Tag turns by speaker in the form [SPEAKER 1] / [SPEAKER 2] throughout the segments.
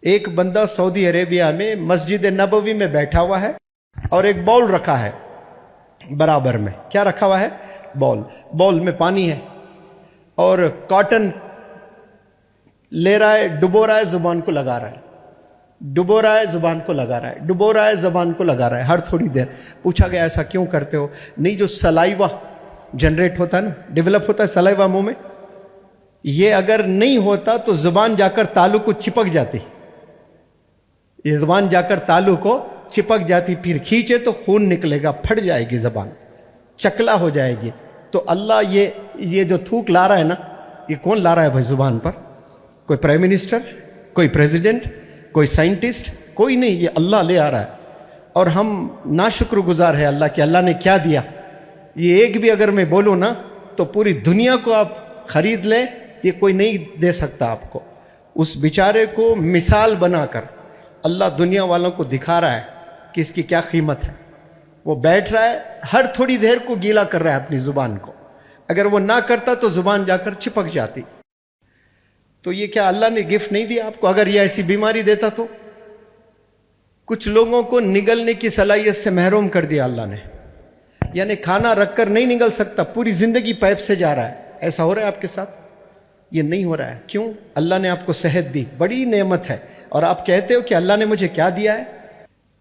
[SPEAKER 1] ایک بندہ سعودی عربیہ میں مسجد نبوی میں بیٹھا ہوا ہے اور ایک باؤل رکھا ہے برابر میں. کیا رکھا ہوا ہے؟ باؤل میں پانی ہے اور کاٹن لے رہا ہے, ڈبو رہا ہے, زبان کو لگا رہا ہے, ڈبو رہا ہے, زبان کو لگا رہا ہے, ڈبو رہا ہے, زبان کو لگا رہا ہے ہر تھوڑی دیر. پوچھا گیا ایسا کیوں کرتے ہو؟ نہیں, جو سلائیوا جنریٹ ہوتا ہے نا, ڈیولپ ہوتا ہے سلائیوا منہ میں, یہ اگر نہیں ہوتا تو زبان جا کر تالو کو چپک جاتی, یہ زبان جا کر تالو کو چپک جاتی, پھر کھینچے تو خون نکلے گا, پھٹ جائے گی زبان, چکلا ہو جائے گی. تو اللہ یہ جو تھوک لا رہا ہے نا, یہ کون لا رہا ہے بھائی زبان پر؟ کوئی پرائم منسٹر, کوئی پریزیڈنٹ, کوئی سائنٹسٹ, کوئی نہیں, یہ اللہ لے آ رہا ہے. اور ہم ناشکر گزار ہے اللہ کہ اللہ نے کیا دیا. یہ ایک بھی اگر میں بولوں نا تو پوری دنیا کو آپ خرید لیں, یہ کوئی نہیں دے سکتا آپ کو. اس بیچارے کو مثال بنا کر اللہ دنیا والوں کو دکھا رہا ہے کہ اس کی کیا قیمت ہے. وہ بیٹھ رہا ہے, ہر تھوڑی دیر کو گیلا کر رہا ہے اپنی زبان کو, اگر وہ نہ کرتا تو زبان جا کر چپک جاتی. تو یہ کیا اللہ نے گفٹ نہیں دیا آپ کو؟ اگر یہ ایسی بیماری دیتا تو کچھ لوگوں کو نگلنے کی صلاحیت سے محروم کر دیا اللہ نے, یعنی کھانا رکھ کر نہیں نگل سکتا, پوری زندگی پیپ سے جا رہا ہے. ایسا ہو رہا ہے آپ کے ساتھ؟ یہ نہیں ہو رہا ہے. کیوں؟ اللہ نے آپ کو صحت دی, بڑی نعمت ہے, اور آپ کہتے ہو کہ اللہ نے مجھے کیا دیا ہے.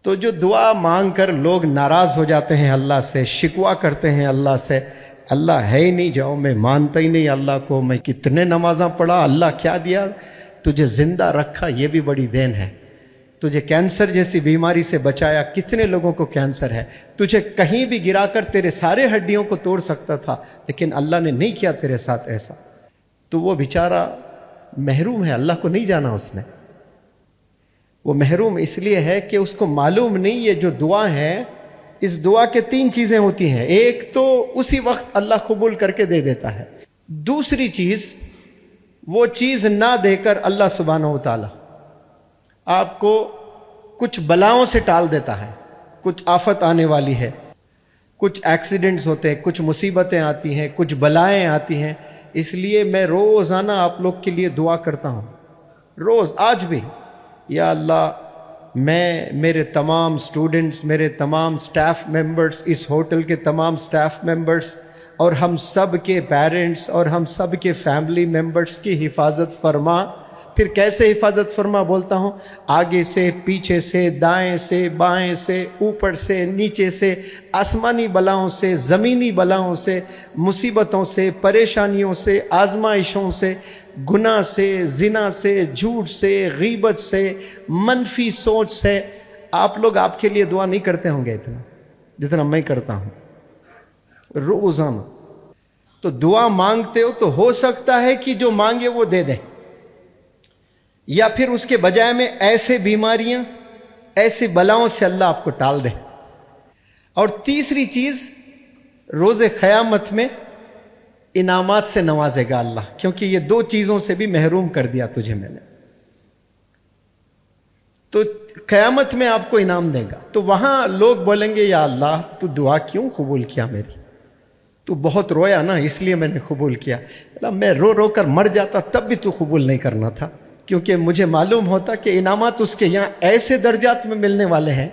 [SPEAKER 1] تو جو دعا مانگ کر لوگ ناراض ہو جاتے ہیں اللہ سے, شکوہ کرتے ہیں اللہ سے, اللہ ہے ہی نہیں, جاؤ میں مانتا ہی نہیں اللہ کو, میں کتنے نمازاں پڑھا, اللہ کیا دیا, تجھے زندہ رکھا یہ بھی بڑی دین ہے, تجھے کینسر جیسی بیماری سے بچایا, کتنے لوگوں کو کینسر ہے, تجھے کہیں بھی گرا کر تیرے سارے ہڈیوں کو توڑ سکتا تھا لیکن اللہ نے نہیں کیا تیرے ساتھ ایسا. تو وہ بیچارہ محروم ہے, اللہ کو نہیں جانا اس نے. وہ محروم اس لیے ہے کہ اس کو معلوم نہیں یہ جو دعا ہے, اس دعا کے 3 چیزیں ہوتی ہیں. ایک تو اسی وقت اللہ قبول کر کے دے دیتا ہے. دوسری چیز, وہ چیز نہ دے کر اللہ سبحانہ و تعالی آپ کو کچھ بلاؤں سے ٹال دیتا ہے. کچھ آفت آنے والی ہے, کچھ ایکسیڈنٹس ہوتے ہیں, کچھ مصیبتیں آتی ہیں, کچھ بلائیں آتی ہیں. اس لیے میں روزانہ آپ لوگ کے لیے دعا کرتا ہوں, روز, آج بھی. یا اللہ, میں, میرے تمام سٹوڈنٹس, میرے تمام سٹاف ممبرز, اس ہوٹل کے تمام سٹاف ممبرز, اور ہم سب کے پیرنٹس, اور ہم سب کے فیملی ممبرز کی حفاظت فرما. پھر کیسے حفاظت فرما بولتا ہوں؟ آگے سے, پیچھے سے, دائیں سے, بائیں سے, اوپر سے, نیچے سے, آسمانی بلاؤں سے, زمینی بلاؤں سے, مصیبتوں سے, پریشانیوں سے, آزمائشوں سے, گناہ سے, زنا سے, جھوٹ سے, غیبت سے, منفی سوچ سے. آپ لوگ آپ کے لیے دعا نہیں کرتے ہوں گے اتنا جتنا میں کرتا ہوں روزانہ. تو دعا مانگتے ہو تو ہو سکتا ہے کہ جو مانگے وہ دے دیں, یا پھر اس کے بجائے میں ایسے بیماریاں, ایسے بلاؤں سے اللہ آپ کو ٹال دے. اور تیسری چیز, روز قیامت میں انعامات سے نوازے گا اللہ, کیونکہ یہ 2 چیزوں سے بھی محروم کر دیا تجھے میں نے. تو قیامت میں آپ کو انعام دے گا. تو وہاں لوگ بولیں گے یا اللہ تو دعا کیوں قبول کیا میری, تو بہت رویا نا اس لیے میں نے قبول کیا. اللہ, میں رو رو کر مر جاتا تب بھی تو قبول نہیں کرنا تھا, کیونکہ مجھے معلوم ہوتا کہ انعامات اس کے یہاں ایسے درجات میں ملنے والے ہیں,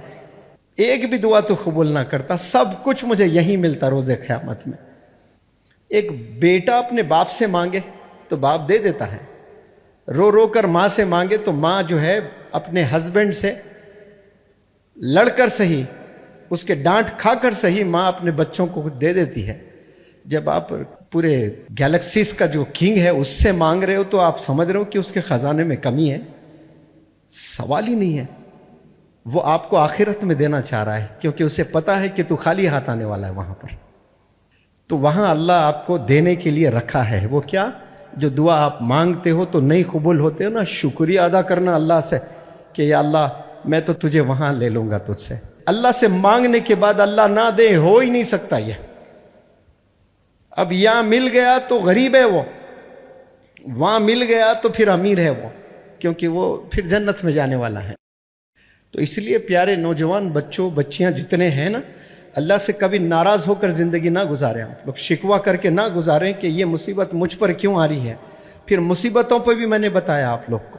[SPEAKER 1] ایک بھی دعا تو قبول نہ کرتا, سب کچھ مجھے یہیں ملتا روز قیامت میں. ایک بیٹا اپنے باپ سے مانگے تو باپ دے دیتا ہے, رو رو کر ماں سے مانگے تو ماں جو ہے اپنے ہسبینڈ سے لڑ کر صحیح, اس کے ڈانٹ کھا کر صحیح, ماں اپنے بچوں کو دے دیتی ہے. جب آپ پورے گیلیکسیز کا جو کنگ ہے اس سے مانگ رہے ہو تو آپ سمجھ رہے ہو کہ اس کے خزانے میں کمی ہے؟ سوال ہی نہیں ہے. وہ آپ کو آخرت میں دینا چاہ رہا ہے, کیونکہ اسے پتا ہے کہ تو خالی ہاتھ آنے والا ہے وہاں پر. تو وہاں اللہ آپ کو دینے کے لیے رکھا ہے. وہ کیا؟ جو دعا آپ مانگتے ہو تو نہیں قبول ہوتے ہو نا, شکریہ ادا کرنا اللہ سے کہ یا اللہ میں تو تجھے وہاں لے لوں گا تجھ سے. اللہ سے مانگنے کے بعد اللہ نہ دے, ہو ہی نہیں سکتا یہ. اب یہاں مل گیا تو غریب ہے وہ, وہاں مل گیا تو پھر امیر ہے وہ, کیونکہ وہ پھر جنت میں جانے والا ہے. تو اس لیے پیارے نوجوان بچوں, بچیاں جتنے ہیں نا, اللہ سے کبھی ناراض ہو کر زندگی نہ گزاریں. آپ لوگ شکوہ کر کے نہ گزاریں کہ یہ مصیبت مجھ پر کیوں آ رہی ہے. پھر مصیبتوں پہ بھی میں نے بتایا آپ لوگ کو